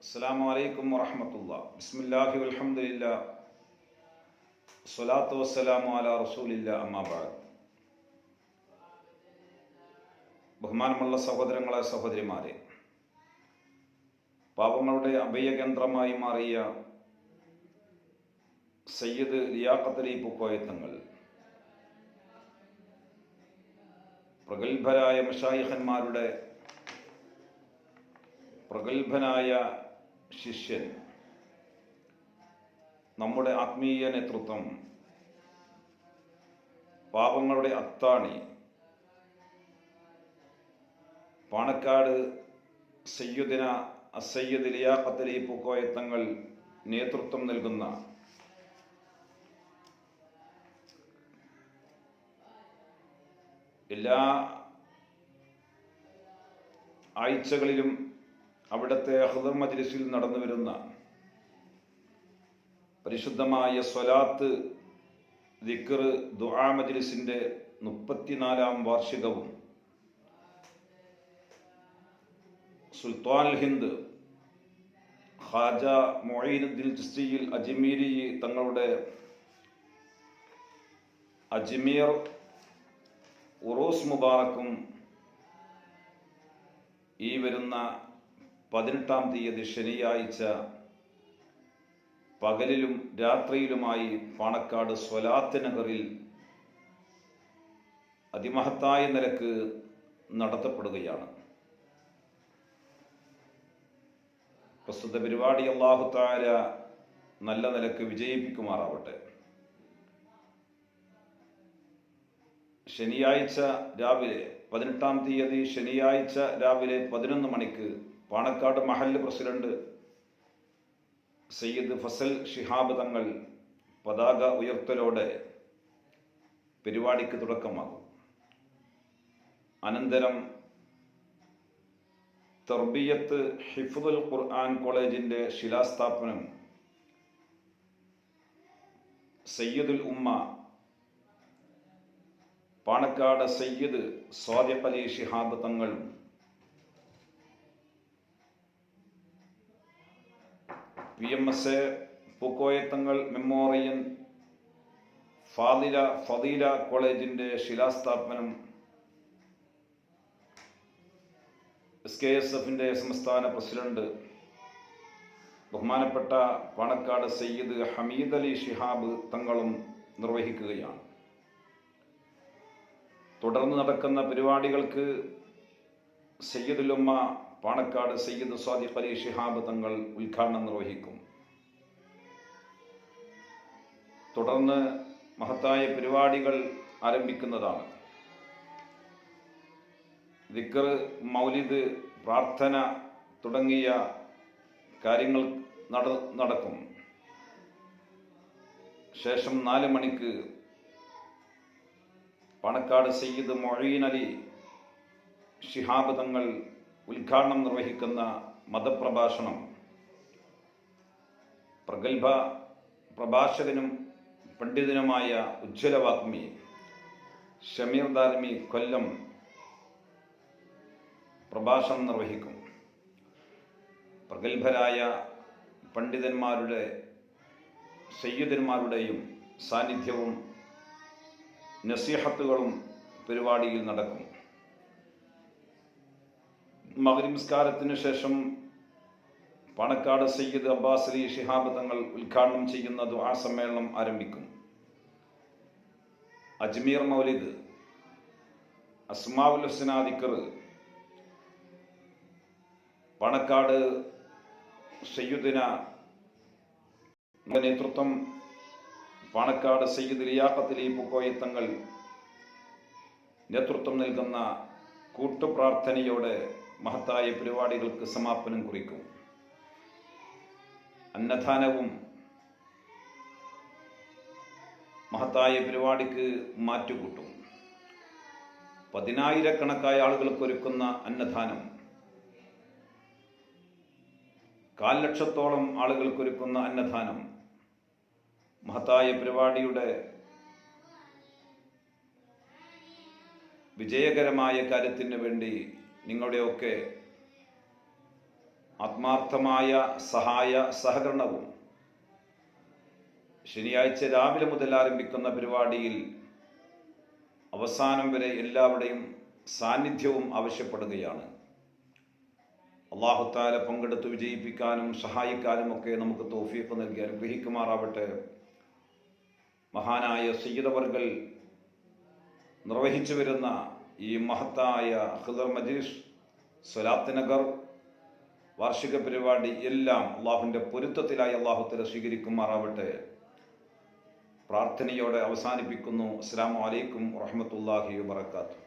അസ്സലാമു അലൈക്കും വറഹ്മത്തുള്ളാഹി. ബിസ്മില്ലാഹി വൽഹംദുലില്ലാഹ് സ്വലാത്തു വസ്സലാമു അലാ റസൂലില്ലാഹ് അമ്മാ ബഅദ്. ബഹുമാനമുള്ള സഹോദരങ്ങളെ, സഹോദരിമാരെ, പാവങ്ങളുടെ അഭയകേന്ദ്രമായി മാറിയ സയ്യിദ് ലിയാഖത്ത് അലി പൂക്കോയ തങ്ങൾ, പ്രഗത്ഭരായ മശായിഖന്മാരുടെ പ്രഗത്ഭനായ ശിഷ്യൻ, നമ്മുടെ ആത്മീയ നേതൃത്വം, പാവങ്ങളുടെ അത്താണി, പാണക്കാട് സയ്യിദുന അസയ്യിദ് ലിയാഖത്ത് അലി പൂക്കോയ തങ്ങൾ നേതൃത്വം നൽകുന്ന എല്ലാ ആഴ്ചകളിലും അവിടുത്തെ ഖുദർ മജ്ലിസിൽ നടന്നു വരുന്ന പരിശുദ്ധമായ സ്വലാത്ത്, ദിക്ർ, ദുആ മജ്ലിസിന്റെ 34-ാം വാർഷികവും സുൽത്താൻ ഹിന്ദ് ഖാജ മുഈനുദ്ദീൻ ചിസ്തിയിൽ അജ്മീരി തങ്ങളുടെ അജ്മീർ ഉറൂസ് മുബാറക്കും ഈ വരുന്ന 18-ാം തീയതി ശനിയാഴ്ച പകലിലും രാത്രിയിലുമായി പാണക്കാട് സ്വലാത്ത് നഗറിൽ അതിമഹത്തായ നിലക്ക് നടത്തപ്പെടുകയാണ്. പ്രസ്തുത പരിപാടി അല്ലാഹു തആല നല്ല നിലക്ക് വിജയിപ്പിക്കുമാറാവട്ടെ. ശനിയാഴ്ച രാവിലെ 18-ാം തീയതി ശനിയാഴ്ച രാവിലെ 11 മണിക്ക് പാണക്കാട് മഹല്ല് പ്രസിഡന്റ് സയ്യിദ് ഫസൽ ഷിഹാബ് തങ്ങൾ പതാക ഉയർത്തലോടെ പരിപാടിക്ക് തുടക്കമാകും. അനന്തരം തർബിയത്ത് ഹിഫ്ദുൽ ഖുർആൻ കോളേജിന്റെ ശിലാസ്ഥാപനം സയ്യിദുൽ ഉമ്മ പാണക്കാട് സയ്യിദ് സ്വാദിഖ് അലി ശിഹാബ് തങ്ങളും PMSA പൂക്കോയ തങ്ങൾ മെമ്മോറിയൽ ഫദീല കോളേജിന്റെ ശിലാസ്ഥാപനം SKSFന്റെ സംസ്ഥാന പ്രസിഡന്റ് ബഹുമാനപ്പെട്ട പാണക്കാട് സയ്യിദ് ഹമീദ് അലി ശിഹാബ് തങ്ങളും നിർവഹിക്കുകയാണ്. തുടർന്ന് നടക്കുന്ന പരിപാടികൾക്ക് സയ്യിദുൽ ഉമ്മ പാണക്കാട് സയ്യിദ് സ്വാദിഖ് അലി ശിഹാബ് തങ്ങൾ ഉദ്ഘാടനം നിർവഹിക്കും. തുടർന്ന് മഹത്തായ പരിപാടികൾ ആരംഭിക്കുന്നതാണ്. ദിക്ർ, മൗലിദ്, പ്രാർത്ഥന തുടങ്ങിയ കാര്യങ്ങൾ നടക്കും. ശേഷം 4 മണിക്ക് പാണക്കാട് സയ്യിദ് മൊഈൻ അലി ശിഹാബ് തങ്ങൾ ഉദ്ഘാടനം നിർവഹിക്കുന്ന മതപ്രഭാഷണം പ്രഗത്ഭ പ്രഭാഷകനും പണ്ഡിതനുമായ ഉജ്ജ്വലവാഗ്മി ഷമീർ ദാരിമി കൊല്ലം പ്രഭാഷണം നിർവഹിക്കും. പ്രഗത്ഭരായ പണ്ഡിതന്മാരുടെ സയ്യിദന്മാരുടെയും സാന്നിധ്യവും നസീഹത്തുകളും പരിപാടിയിൽ നടക്കും. മഗ്‌രിബ് നിസ്കാരത്തിന് ശേഷം പാണക്കാട് സയ്യിദ് അബ്ബാസ് അലി ശിഹാബ് തങ്ങൾ ഉദ്ഘാടനം ചെയ്യുന്ന ദുആ സമ്മേളനം ആരംഭിക്കും. അജ്മീർ മൗലിദ്, അസ്മാഉൽ ഹുസ്ന ദിക്ർ, പാണക്കാട് സയ്യിദുന നേതൃത്വം പാണക്കാട് സയ്യിദ് ലിയാഖത്ത് അലി പൂക്കോയ തങ്ങൾ നേതൃത്വം നൽകുന്ന കൂട്ടുപ്രാർത്ഥനയോടെ മഹത്തായ പരിപാടികൾക്ക് സമാപനം കുറിക്കും. അന്നദാനവും മഹത്തായ പരിപാടിക്ക് മാറ്റുകൂട്ടും. 10,000-കണക്കായ ആളുകൾക്ക് ഒരുക്കുന്ന അന്നദാനം, 1,00,000-ഓളം ആളുകൾക്ക് ഒരുക്കുന്ന അന്നദാനം മഹത്തായ പരിപാടിയുടെ വിജയകരമായ കാര്യത്തിന് വേണ്ടി നിങ്ങളുടെയൊക്കെ ആത്മാർത്ഥമായ സഹായ സഹകരണവും ശനിയാഴ്ച രാവിലെ മുതൽ ആരംഭിക്കുന്ന പരിപാടിയിൽ അവസാനം വരെ എല്ലാവരുടെയും സാന്നിധ്യവും ആവശ്യപ്പെടുകയാണ്. അല്ലാഹു തആല പങ്കെടുത്ത് വിജയിപ്പിക്കാനും സഹായിക്കാനും ഒക്കെ നമുക്ക് തൗഫീഖ് നൽകി അനുഗ്രഹിക്കുമാറാവട്ടെ. മഹാനായ സയ്യിദ് അവർകൾ നിർവഹിച്ചു വരുന്ന ഈ മഹത്തായ ഖിദർ മജ്ലിസ് സ്വലാത്ത് നഗർ വാർഷിക പരിപാടി എല്ലാം അള്ളാഹുവിൻ്റെ പൊരുത്തത്തിലായി അല്ലാഹു തആല സ്വീകരിക്കുമാറാവട്ടെ. പ്രാർത്ഥനയോടെ അവസാനിപ്പിക്കുന്നു. അസ്സലാമു അലൈക്കും വറഹ്മത്തുള്ളാഹി വബറകാതുഹു.